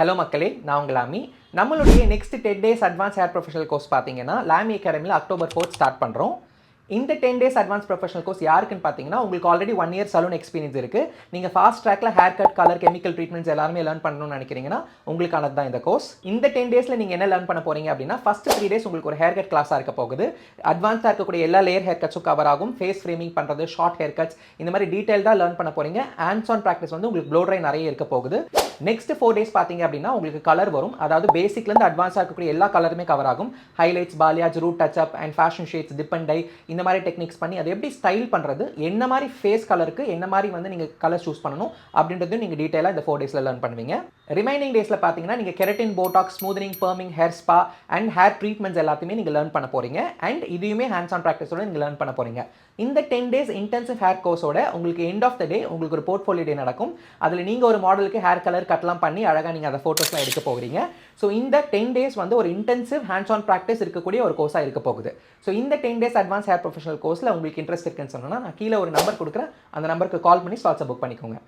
Hello மக்களே, நான் உங்கள் லாமி. நம்மளுடைய next 10 days advance hair professional course பார்த்தீங்கன்னா லாமி அகாடமியில் அக்டோபர் 4 ஸ்டார்ட் பண்ணுறோம். இந்த 10 டேஸ் அட்வான்ஸ் ப்ரொஃபஷனல் கோர்ஸ் யாருக்குன்னு பார்த்தீங்கன்னா, உங்களுக்கு ஆல்ரெடி 1 இயர் சலூன் எக்ஸ்பீரியன்ஸ் இருக்குது, நீங்கள் ஃபாஸ்ட் ட்ராக்ல hair cut, colour, chemical treatments எல்லாருமே லேர்ன் பண்ணணும்னு நினைக்கிறீங்கன்னா உங்களுக்கானது தான் இந்த கோர்ஸ். இந்த 10 டேஸில் நீங்கள் என்ன லேர்ன் பண்ண போறீங்க அப்படின்னா, ஃபர்ஸ்ட் 3 டேஸ் உங்களுக்கு ஒரு ஹேர் கட் கிளாஸாக இருக்க போகுது. அட்வான்ஸாக இருக்கக்கூடிய எல்லா லேயர் ஹேர் கட்ஸும் கவர் ஆகும். ஃபேஸ் ஃப்ரேமிங் பண்ணுறது, ஷார்ட் ஹேர் கட்ஸ், இந்த மாதிரி டீட்டெயில்டாக லேர்ன் பண்ண போறீங்க. ஹேண்ட்ஸ் ஆன் ப்ராக்டிஸ் வந்து உங்களுக்கு ப்ளோ ட்ரை நிறைய இருக்க போகுது. நெக்ஸ்ட் 4 டேஸ் பார்த்தீங்க அப்படின்னா உங்களுக்கு கலர் வரும். அதாவது பேசிக்லேருந்து அட்வான்ஸாக இருக்கக்கூடிய எல்லா கலருமே கவர் ஆகும். Highlights, balayage, root touch up and fashion shades, dip and dye, இந்த மாதிரி டெக்னிக்ஸ் பண்ணி அதை எப்படி ஸ்டைல் பண்ணுறது, என்ன மாதிரி ஃபேஸ் கலருக்கு என்ன மாதிரி வந்து நீங்கள் கலர் சூஸ் பண்ணணும் அப்படின்றது நீங்கள் டீட்டெயிலாக இந்த 4 டேஸில் லேர்ன் பண்ணுவீங்க. ரிமைனிங் டேஸில் பார்த்தீங்கன்னா நீங்கள் keratin, botox, smoothening, perming, hair spa and hair treatments எல்லாத்தையுமே நீங்கள் லேர்ன் பண்ண போறீங்க. அண்ட் இதையுமே ஹேண்ட்ஸ் ஆன் ப்ராக்டிஸோட நீங்கள் லேர்ன் பண்ண போறீங்க. இந்த 10 டேஸ் இன்டென்சிவ் ஹேர் கோர்ஸோட உங்களுக்கு எண்ட் ஆஃப் த டே உங்களுக்கு ஒரு போர்ட்ஃபோலியோ டே நடக்கும். அதில் நீங்கள் ஒரு மாடலுக்கு ஹேர் கலர் கட்லாம் பண்ணி அழகாக நீங்கள் அதை ஃபோட்டோஸ்லாம் எடுக்க போகிறீங்க. ஸோ இந்த 10 டேஸ் வந்து ஒரு இன்டென்சிவ் ஹேண்ட்ஸ் ஆன் ப்ராக்டிஸ் இருக்கக்கூடிய ஒரு கோர்ஸாக இருக்க போகுது. ஸோ இந்த 10 டேஸ் அட்வான்ஸ் ஹேர் ப்ரொஃபஷனல் கோர்ஸில் உங்களுக்கு இன்ட்ரெஸ்ட் இருக்குன்னு சொன்னால் நான் கீழே ஒரு நம்பர் கொடுக்குறேன். அந்த நம்பருக்கு கால் பண்ணி ஸ்லாட்ஸை புக் பண்ணிக்கோங்க.